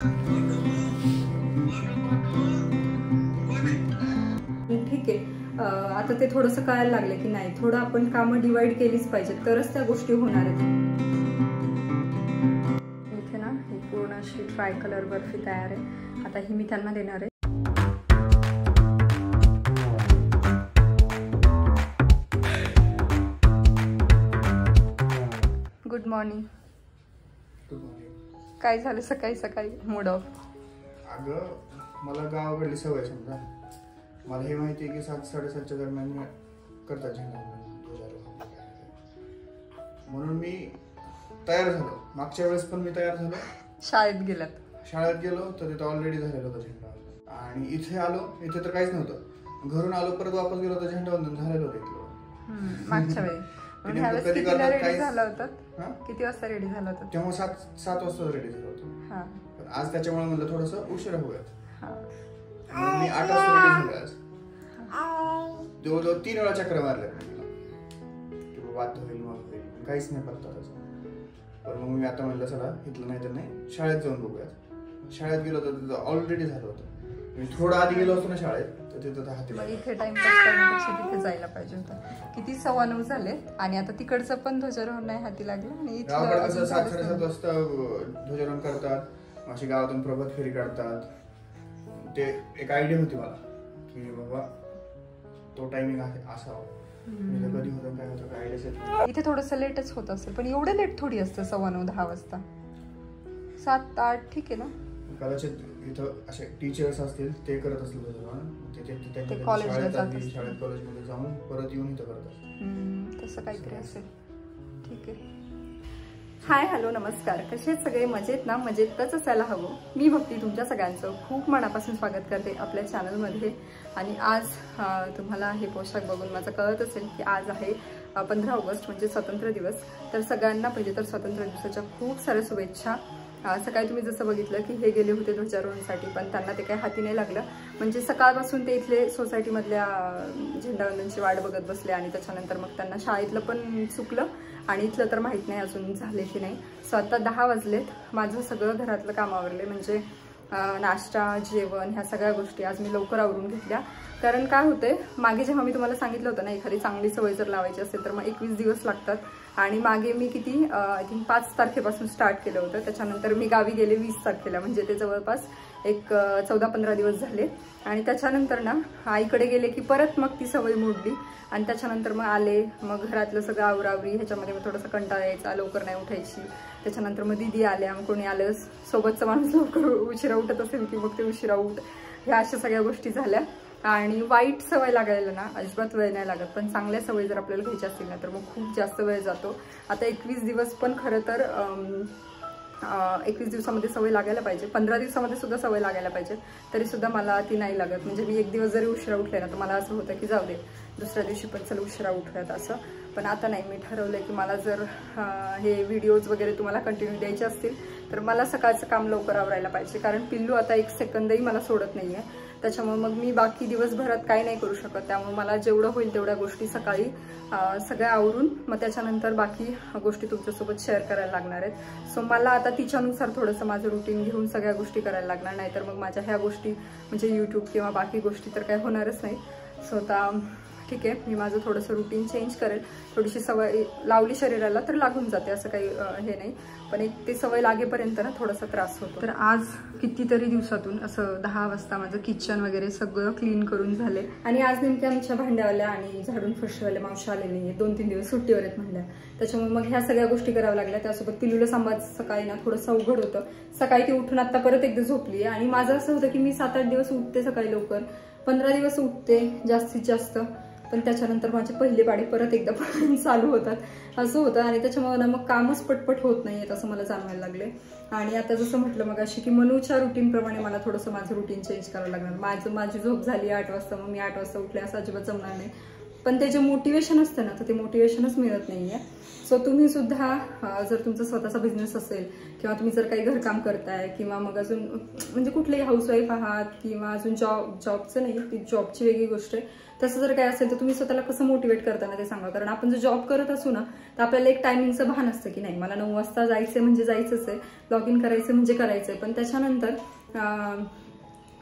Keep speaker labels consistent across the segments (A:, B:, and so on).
A: ठीक आहे, आता ते थोडंसं कळायला लागले की नाही, थोडं आपण कामं डिवाइड केलीच पाहिजेत तरच त्या गोष्टी होणार आहेत. इथे ना ही पूर्ण अशी ट्राय कलर बर्फी तयार आहे. आता ही मी त्यांना देणार आहे. Good morning. काय झालं सकाळी सकाळी मूड ऑफ?
B: अगं मला गावाकडली सवय, समजा मला हे माहिती आहे की 7-7:30च्या दरम्यान करतात झेंडा, म्हणून मी तयार झालो. मागच्या वेळेस पण मी तयार झालो.
A: शाळेत गेलो तर तिथं ऑलरेडी झालेलं होतं झेंडा. आणि इथे आलो, इथे तर काहीच नव्हतं. घरून आलो, परत वापस गेलो तर झेंडावंदन झालेलं होतं इथलं मागच्या वेळी. किती वाजता रेडी झाला होता?
B: तेव्हा 7 वाजता रेडी झालं होतं. पण आज त्याच्यामुळे म्हणलं थोडंसं उशिरा होऊयात. मी 8 वाजता रेडी झालो. आज जवळजवळ 3 वेळा चक्र मारल्या की बात होईल मग होईल, काहीच नाही पडता त्याचं. पण मग मी आता म्हणलं चला इथलं नाही तर नाही, शाळेत जाऊन बघूयात. शाळेत गेलो तर तिथं ऑलरेडी झालं होतं. मी थोडं आधी गेलो असतो ना शाळेत तर तिथं हाती
A: इथे टाइमपास करण्यापेक्षा तिथे जायला पाहिजे होतं. किती 9:15 झाले आणि आता तिकडचं पण ध्वजारोहण नाही हाती लागलं. आणि
B: गावाकडे कसं 7-7:30 वाजता ध्वजारोहण करतात, अशी गावातून प्रभात फेरी काढतात. ते एक आयडिया होती मला की बाबा तो टायमिंग आहे असावा. कधी होतं काय होतं काय आयडिया.
A: इथे थोडंसं लेटच होत असेल, पण एवढं लेट थोडी असतं. 9:15-10 वाजता. 7-8 ठीक आहे ना.
B: कदाचित इथं असे टीचर्स असतील ते करत असतील
A: ते कॉलेजला जातात,
B: शाळेत कॉलेजमध्ये जाऊन परत येऊन इथं करत असतील.
A: तसं काहीतरी असेल. ठीक आहे. हाय, हॅलो, नमस्कार. कसे सगळे? मजेत ना? मजेतच असायला हवं. मी भक्ती तुमच्या सगळ्यांचं खूप मनापासून स्वागत करते आपल्या चॅनलमध्ये. आणि आज तुम्हाला हे पोशाख बघून माझं कळत असेल की आज आहे 15 ऑगस्ट म्हणजे स्वातंत्र्य दिवस. तर सगळ्यांना पहिले तर स्वातंत्र्य दिवसाच्या खूप साऱ्या शुभेच्छा. सकाळी तुम्ही जसं बघितलं की हे गेले होते ध्वजारोहणासाठी, पण त्यांना ते काही हाती नाही लागलं. म्हणजे सकाळपासून ते इथले सोसायटीमधल्या झेंडावंदनची वाट बघत बसले आणि त्याच्यानंतर मग त्यांना शाळेतलं पण चुकलं आणि इथलं तर माहीत नाही अजून झाले की नाही. सो आता 10 वाजलेत. माझं सगळं घरातलं काम आवरले, म्हणजे नाश्ता, जेवण, ह्या सगळ्या गोष्टी आज मी लवकर आवरून घेतल्या. कारण काय होते, मागे जेव्हा मी तुम्हाला सांगितलं होतं ना, एखादी चांगली सवय जर लावायची असेल तर मग 21 दिवस लागतात. आणि मागे मी किती आय थिंक 5 तारखेपासून स्टार्ट केलं होतं. त्याच्यानंतर मी गावी गेले 20 तारखेला, म्हणजे ते जवळपास एक 14-15 दिवस झाले. आणि त्याच्यानंतर ना आईकडे गेले की परत मग ती सवय मोडली. आणि त्याच्यानंतर मग आले, मग घरातलं सगळं आवरावरी, ह्याच्यामध्ये मग थोडंसं कंटाळा यायचा, लवकर नाही उठायची. त्याच्यानंतर मग दीदी आल्या, मग कोणी आलं सोबतचा माणूस लवकर उशिरा उठत असेल की मग ते उशिरा उठ, ह्या अशा सगळ्या गोष्टी झाल्या. आणि वाईट सवय लागायला ना अजिबात वेळ नाही लागत, पण चांगल्या सवयी जर आपल्याला घ्यायच्या असतील ना तर मग खूप जास्त वेळ जातो. आता 21 दिवस पण खरं तर 21 दिवसामध्ये सवय लागायला पाहिजे, 15 दिवसामध्ये सुद्धा सवय लागायला पाहिजे. तरी सुद्धा मला ती नाही लागत. म्हणजे मी एक दिवस जरी उशिरा उठले ना तर मला असं होतं की जाऊ दे, दुसऱ्या दिवशी पण चल उशिरा उठूयात असं. पण आता नाही, मी ठरवलंय की मला जर हे व्हिडिओज वगैरे तुम्हाला कंटिन्यू द्यायचे असतील तर मला सकाळचं काम लवकर आवरायला पाहिजे. कारण पिल्लू आता 1 सेकंदही मला सोडत नाही आहे. त्याच्यामुळे मग मी बाकी दिवसभरात काही नाही करू शकत. त्यामुळे मला जेवढं होईल तेवढ्या गोष्टी सकाळी सगळ्या आवरून मग त्याच्यानंतर बाकी गोष्टी तुमच्यासोबत शेअर करायला लागणार आहेत. सो मला आता तिच्यानुसार थोडंसं माझं रुटीन घेऊन सगळ्या गोष्टी करायला लागणार, नाही तर मग माझ्या ह्या गोष्टी म्हणजे यूट्यूब किंवा बाकी गोष्टी तर काही होणारच नाही. सो आता ठीक आहे, मी माझं थोडंसं रुटीन चेंज करेल. थोडीशी सवय लावली शरीराला तर लागून जाते, असं काही हे नाही. पण एक ते सवय लागेपर्यंत ना थोडासा त्रास होतो. तर आज कितीतरी दिवसातून असं 10 वाजता माझं किचन वगैरे सगळं क्लीन करून झाले. आणि आज नेमक्या आमच्या भांड्यावाल्या आणि झाडून फरशीवाल्या मावशी आले नाही, 2-3 दिवस सुट्टीवर आहेत म्हणल्या. त्याच्यामुळे मग ह्या सगळ्या गोष्टी कराव्या लागल्या. त्यासोबत पिल्लूला सांभाळायचं सकाळी ना थोडंसं अवघड होतं. सकाळी ती उठून आता परत एकदा झोपली. आणि माझं असं होतं की मी 7-8 दिवस उठते सकाळी लवकर, 15 दिवस उठते जास्तीत जास्त, पण त्याच्यानंतर माझे पहिले पाडे परत एकदा चालू होतात असं होतं. आणि त्याच्यामुळे ना मग कामच पटपट होत नाहीयेत असं मला जाणवायला लागले. आणि आता जसं म्हटलं मग अशी की मनूच्या रुटीनप्रमाणे मला थोडंसं माझं रुटीन चेंज करावं लागणार. माझी झोप झाली 8 वाजता, मग मी 8 वाजता उठले असं अजिबात जमणार नाही. पण ते जे मोटिवेशन असतं ना तर ते मोटिवेशनच मिळत नाहीये. सो तुम्ही सुद्धा जर तुमचा स्वतःचा बिझनेस असेल किंवा तुम्ही जर काही घरकाम करताय किंवा मग अजून म्हणजे कुठलेही हाऊसवाईफ आहात किंवा अजून जॉबचं नाही, ती जॉबची वेगळी गोष्ट आहे, तसं जर काय असेल तर तुम्ही स्वतःला कसं मोटिवेट करताना ते सांगा. कारण आपण जर जॉब करत असू ना तर आपल्याला एक टायमिंगचं भान असतं की नाही मला 9 वाजता जायचं म्हणजे जायचंच आहे, लॉग इन करायचं म्हणजे करायचंय. पण त्याच्यानंतर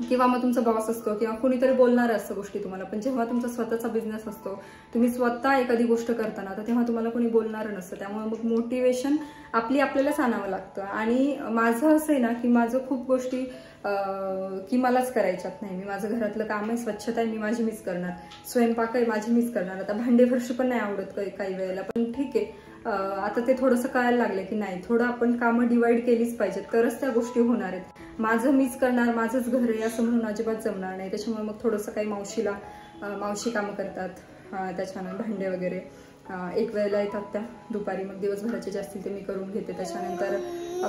A: किंवा मग तुमचा बॉस असतो किंवा कोणीतरी बोलणार असतं गोष्टी तुम्हाला, पण जेव्हा तुमचा स्वतःचा बिझनेस असतो, तुम्ही स्वतः एखादी गोष्ट करताना तर तेव्हा तुम्हाला कोणी बोलणार नसतं. त्यामुळे मग मोटिवेशन आपल्यालाच आणावं लागतं. आणि माझं असं आहे ना की माझं खूप गोष्टी की मलाच करायच्यात नाही. मी माझं घरातलं काम आहे, स्वच्छता आहे, मी माझी मीच करणार, स्वयंपाक आहे माझी मीच करणार. आता भांडे फरशी पण नाही आवडत काही वेळेला, पण ठीक आहे. आता ते थोडंसं कळायला लागलं की नाही, थोडं आपण कामं डिवाइड केलीच पाहिजेत, तरच त्या गोष्टी होणार आहेत. माझं मीच करणार, माझंच घर आहे असं म्हणून अजिबात जमणार नाही. त्याच्यामुळे मग थोडंसं काही मावशी कामं करतात, त्याच्यानंतर भांडे वगैरे एक वेळेला येतात त्या दुपारी, मग दिवसभराचे जे असतील ते मी करून घेते. त्याच्यानंतर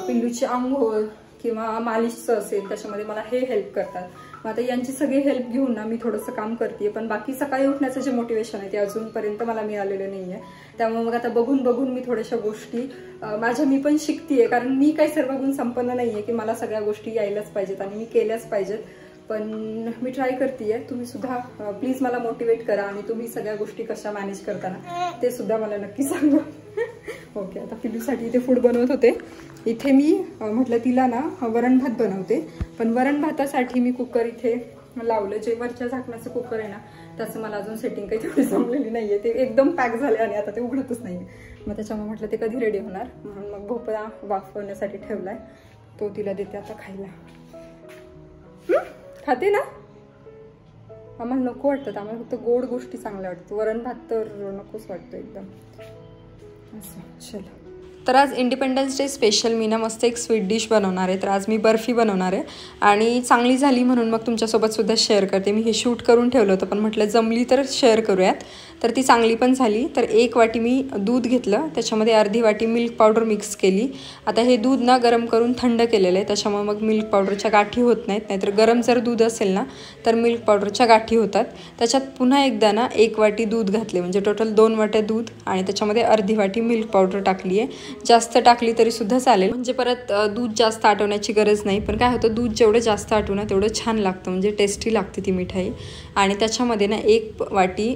A: पिल्लूची आंघोळ किंवा मालिशचं असेल त्याच्यामध्ये मला हे हेल्प करतात. मग आता यांची सगळी हेल्प घेऊन ना मी थोडंसं काम करते. पण बाकी सकाळी उठण्याचं जे मोटिवेशन आहे ते अजूनपर्यंत मला मिळालेलं नाहीये. त्यामुळे मग आता बघून मी थोड्याशा गोष्टी मी पण शिकतेय. कारण मी काही सर्व गुण संपन्न नाहीये की मला सगळ्या गोष्टी यायलाच पाहिजेत आणि मी केल्याच पाहिजेत. पण मी ट्राय करतेय. तुम्ही सुद्धा प्लीज मला मोटिवेट करा आणि तुम्ही सगळ्या गोष्टी कशा मॅनेज करताना ते सुद्धा मला नक्की सांगा. ओके, आता पिल्लूसाठी इथे फूड बनवत होते. इथे मी म्हटलं तिला ना वरण भात बनवते, पण वरण भातासाठी मी कुकर इथे लावलं. जे वरच्या झाकणाचं कुकर आहे ना त्याचं मला अजून सेटिंग काही तेवढी जमलेली नाहीये. ते एकदम पॅक झाले आणि आता ते उघडतच नाहीये. मग त्याच्यामुळे म्हटलं ते कधी रेडी होणार, म्हणून मग भोपळा वाफवण्यासाठी ठेवलाय, तो तिला देते आता खायला. खाते ना? आम्हाला नको वाटतं, आम्हाला फक्त गोड गोष्टी चांगल्या वाटतं. वरण भात तर नकोच वाटतं एकदम असं. चला, तर आज इंडिपेंडन्स डे स्पेशल मी ना मस्त एक स्वीट डिश बनवणार आहे. तर आज मी बर्फी बनवणार आहे आणि चांगली झाली म्हणून मग तुमच्यासोबत सुद्धा शेअर करते. मी हे शूट करून ठेवलं होतं, पण म्हटलं जमली तर शेअर करूयात. तर ती चांगली पण झाली. तर 1 वाटी मी दूध घेतलं, त्याच्यामध्ये अर्धी वाटी मिल्क पावडर मिक्स केली. आता हे दूध ना गरम करून थंड केलेलं आहे, त्याच्यामुळे मग मिल्क पावडरच्या गाठी होत नाहीत. नाहीतर गरम जर दूध असेल ना तर मिल्क पावडरच्या गाठी होतात. त्याच्यात पुन्हा एकदा ना 1 वाटी दूध घातले, म्हणजे टोटल 2 वाट्या दूध आणि त्याच्यामध्ये अर्धी वाटी मिल्क पावडर टाकली आहे. जास्त टाकली तरी सुद्धा चालेल, म्हणजे परत दूध जास्त आटवण्याची गरज नाही. पण काय होतं, दूध जेवढं जास्त आटू ना तेवढं छान लागतं, म्हणजे टेस्टी लागते ती मिठाई. आणि त्याच्यामध्ये ना 1 वाटी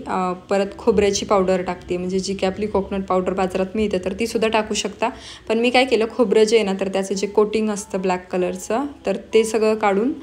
A: परत खोबऱ्याची पावडर टाकते, म्हणजे जी की आपली कोकोनट पावडर बाजारात मिळते तर ती सुद्धा टाकू शकता. पण मी काय केलं, खोबरं जे आहे ना तर त्याचं जे कोटिंग असतं ब्लॅक कलरचं, तर ते सगळं काढून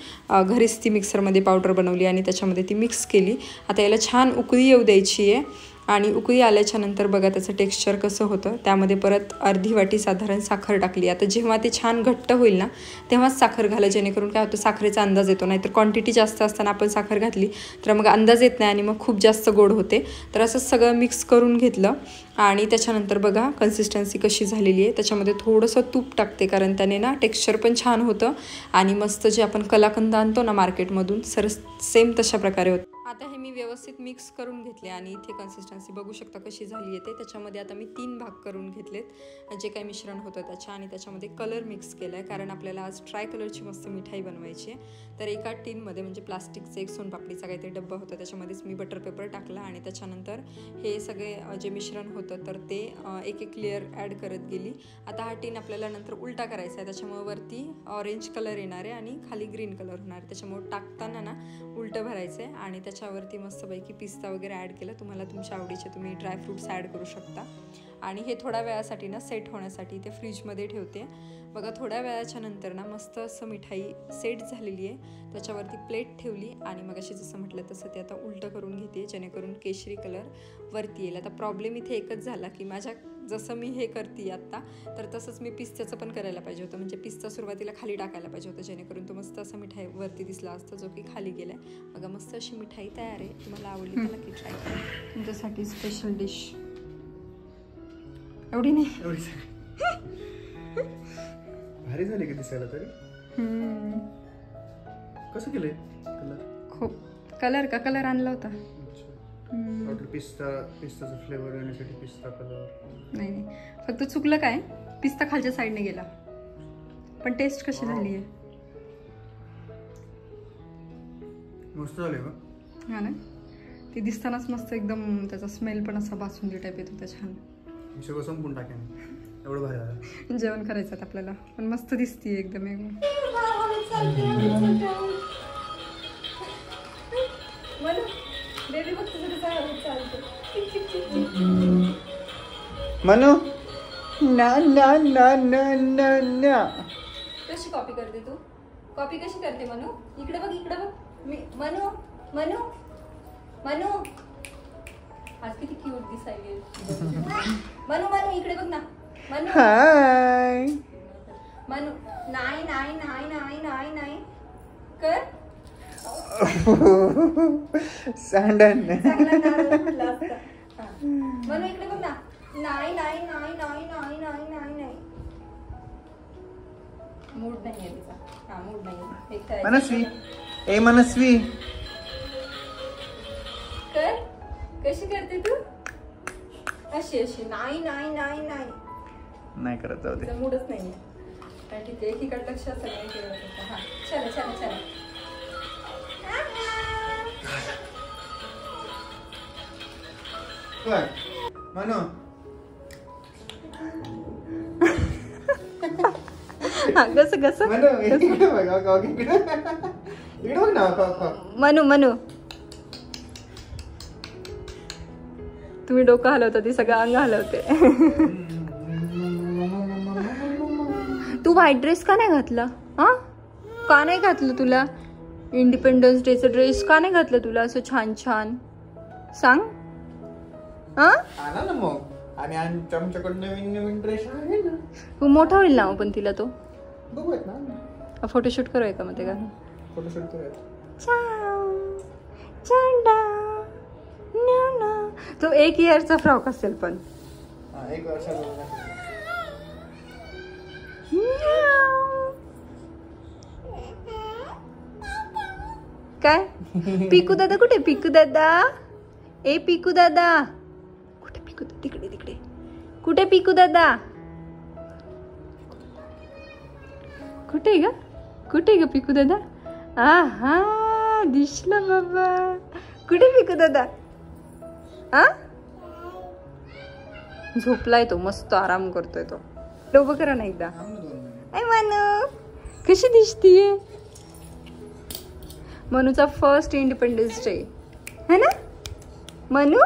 A: घरीच ती मिक्सरमध्ये पावडर बनवली आणि त्याच्यामध्ये ती मिक्स केली. आता याला छान उकळी येऊ द्यायची आहे आणि उकळी आल्याच्या नंतर बघा त्याचं टेक्स्चर कसं होतं. त्यामध्ये परत अर्धी वाटी साधारण साखर टाकली. आता जेव्हा ते छान घट्ट होईल ना तेव्हाच साखर घाला, जेणेकरून काय होतं साखरेचा अंदाज येतो. नाहीतर क्वांटिटी जास्त असताना आपण साखर घातली तर मग अंदाज येत नाही आणि मग खूप जास्त गोड होते. तर असंच सगळं मिक्स करून घेतलं आणि त्याच्यानंतर बघा कन्सिस्टन्सी कशी झालेली आहे. त्याच्यामध्ये थोडंसं तूप टाकते, कारण त्याने ना टेक्स्चर पण छान होतं आणि मस्त जे आपण कलाकंद आणतो ना मार्केटमधून सेम तशा प्रकारे होतं. आता हे मी व्यवस्थित मिक्स करून घेतले आणि इथे कन्सिस्टन्सी बघू शकता कशी झाली आहे. त्याच्यामध्ये आता मी 3 भाग करून घेतलेत जे काही मिश्रण होतं त्याच्या, आणि त्याच्यामध्ये कलर मिक्स केला आहे, कारण आपल्याला आज ट्राय कलरची मस्त मिठाई बनवायची आहे. तर एका टीनमध्ये, म्हणजे प्लास्टिकचं एक सोनपापडीचा काहीतरी डब्बा होता, त्याच्यामध्येच मी बटर पेपर टाकला आणि त्याच्यानंतर हे सगळे जे मिश्रण होतं तर ते एक लेअर ॲड करत गेली. आता हा टीन आपल्याला नंतर उलटा करायचा आहे, त्याच्यामुळे वरती ऑरेंज कलर येणार आहे आणि खाली ग्रीन कलर होणार आहे. त्याच्यामुळे टाकताना ना उलटं भरायचं आहे आणि त्याच्यावरती मस्तपैकी पिस्ता वगैरे ॲड केला. तुम्हाला तुमच्या आवडीचे तुम्ही ड्रायफ्रूट्स ॲड करू शकता. आणि हे थोड्या वेळासाठी ना सेट होण्यासाठी ते फ्रीजमध्ये ठेवते. बघा थोड्या वेळाच्या नंतर ना मस्त असं मिठाई सेट झालेली आहे. त्याच्यावरती प्लेट ठेवली आणि मग अशी जसं म्हटलं तसं ते आता उलटं करून घेते, जेणेकरून केशरी कलर वरती येईल. आता प्रॉब्लेम इथे एकच झाला की माझ्या जसं मी हे करते आत्ता तर तसंच मी पिस्त्याचं पण करायला पाहिजे होतं, म्हणजे पिस्ता सुरुवातीला खाली टाकायला पाहिजे होतं, जेणेकरून तो मस्त असा मिठाई वरती दिसला असता, जो की खाली गेलाय. बघा मस्त अशी मिठाई तयार आहे. तुम्हाला आवडली तर नक्की ट्राय करा. तुमच्यासाठी स्पेशल डिश. एवढी नाही,
B: भारी झाली की दिसायला तरी. कसं केलंय कलर?
A: खूप कलर आणला होता.
B: पिस्ताचा फ्लेवर येण्यासाठी पिस्ता कलर
A: नाही, फक्त चुकलं काय, पिस्ता खालच्या साईडने गेला. पण टेस्ट कशी झाली आहे?
B: मस्त झाली का?
A: हा ना, ती दिसतानाच मस्त एकदम, त्याचा स्मेल पण असा बासुंदी टाईप येत होता छान.
B: सगळं संपून टाकेन एवढं भारी झालं.
A: जेवण करायचं आता आपल्याला पण मस्त दिसतीये एकदम.
B: मनू ना ना ना ना ना ना.
A: कशी कॉपी करते तू? कॉपी कशी करते मनू? इकडे बघ इकडे बघ. मी मनू मनू मनू आज किती क्यूट दिसायली. मनू मनू इकडे बघ ना. मनू
B: हाय.
A: मनू नाही नाही नाही नाही नाही नाही कर.
B: सांडन.
A: मनू इकडे बघ ना. नाही नाही नाही नाही नाही नाही नाही नाही. मूड नाहीये तिचा. हा मूड नाहीये.
B: मनस्वी ए मनस्वी
A: कर. कशी करते तू? अशी अशी. नाही नाही नाही नाही
B: नाही करत. जाऊ दे.
A: मूडच नाहीये. ठीक आहे एकीकडे लक्ष सगळं केलं. हा चला चला चला.
B: मनू
A: कसं कसं मनू मनू तुम्ही डोकं हलवता ती सगळं अंग हलवते. तू व्हाईट ड्रेस का नाही घातला? हा का नाही घातलं तुला? इंडिपेंडन्स डेचा ड्रेस का नाही घातलं तुला असं छान छान? सांग. हा
B: मग आणि आमच्याकडे नवीन नवीन ड्रेस आहे ना.
A: तू मोठा होईल ना पण तिला तो
B: बघूयात ना.
A: फोटोशूट करूया का मग ते घालून?
B: फोटोशूट करूयात.
A: तो 1 इयरचा फ्रॉक असेल पण.
B: 1 वर्षाचा.
A: काय पिकू दादा कुठे? पिकू दादा ए पिकू दादा कुठे? पिकू तिकडे तिकडे. कुठे पिकू दादा? कुठे ग? कुठे ग पिकू दादा? आहा दिसला बाबा. कुठे पिकू दादा? आ झोपलाय तो मस्त आराम करतोय तो. डोबं करा ना एकदा. ऐ मनू कशी दिसतीये? मनूचा फर्स्ट इंडिपेंडन्स डे है ना मनू?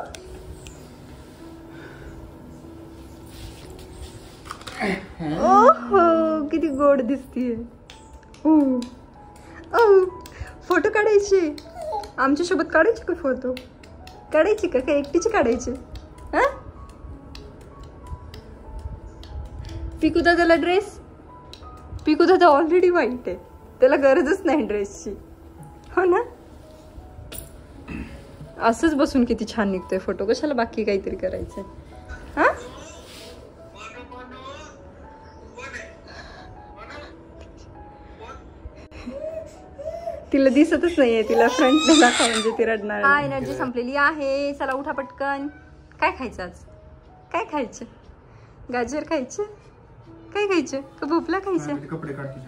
A: ओहो किती गोड दिसतीये. फोटो काढायचे आमच्या सोबत. काढायचे का फोटो? काढायचे का काय एकटीचे काढायचे? हा पिकू दादाला ड्रेस? पिकू दादा ऑलरेडी वाईट आहे त्याला गरजच नाही ड्रेसची. हो ना. असंच बसून किती छान निघतोय फोटो. कशाला बाकी काहीतरी करायचंय? हा तिला दिसतच नाहीये. तिला फ्रंट दाखवा म्हणजे ती रडणार. हा एनर्जी संपलेली आहे. चला उठा पटकन. काय खायचं आज? काय खायचं? गाजर खायचं? काय खायचं का भोपळा खायचं?
B: कपडे काढते.